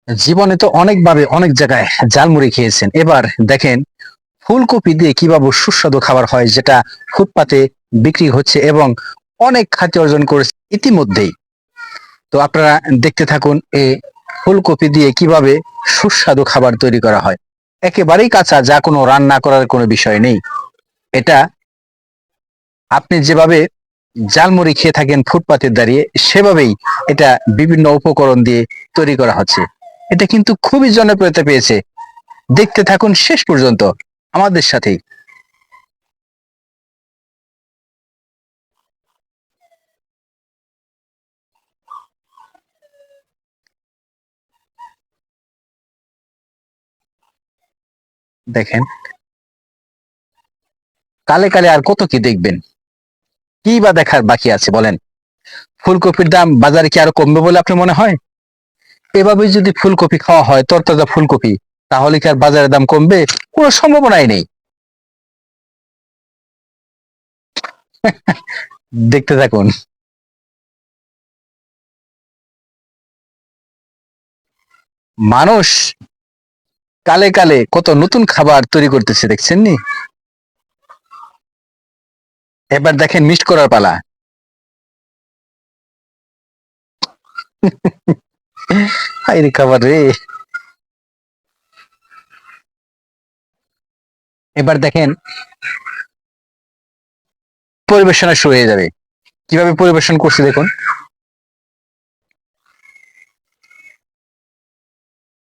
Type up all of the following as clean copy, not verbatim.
জীবনে তো অনেকভাবে অনেক জায়গায় ঝালমুড়ি খেয়েছেন। এবার দেখেন ফুলকপি দিয়ে কিভাবে সুস্বাদু খাবার হয়, যেটা ফুটপাতে বিক্রি হচ্ছে এবং অনেক খ্যাতি অর্জন করেছে ইতিমধ্যেই। তো আপনারা দেখতে থাকুন এই ফুলকপি দিয়ে কিভাবে সুস্বাদু খাবার তৈরি করা হয়। একেবারেই কাঁচা, যা কোনো রান্না করার কোনো বিষয় নেই। এটা আপনি যেভাবে ঝালমুড়ি খেয়ে থাকেন ফুটপাতে দাঁড়িয়ে, সেভাবেই এটা বিভিন্ন উপকরণ দিয়ে তৈরি করা হচ্ছে। এটা কিন্তু খুবই জনপ্রিয়তা পেয়েছে। দেখতে থাকুন শেষ পর্যন্ত আমাদের সাথেই। দেখেন, কালে কালে আর কত কি দেখবেন, কি বা দেখার বাকি আছে বলেন? ফুলকপির দাম বাজারে কি আরো কমবে বলে আপনি মনে হয়? এভাবে যদি ফুলকপি খাওয়া হয়, তরতাজা ফুলকপি, তাহলে কি আর বাজারের দাম কমবে? কোনো সম্ভাবনাই নেই। দেখতে থাকুন। মানুষ কালে কালে কত নতুন খাবার তৈরি করতেছে, দেখছেন নি? এবার দেখেন মিক্সড করার পালা। হাই রে খাবার রে! এবার দেখেন পরিবেশনা শুরু হয়ে যাবে। কিভাবে পরিবেশন করছি দেখুন।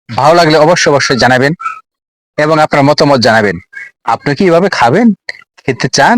ভালো লাগলে অবশ্যই অবশ্যই জানাবেন এবং আপনার মতামত জানাবেন। আপনি কি এভাবে খাবেন? খেতে চান?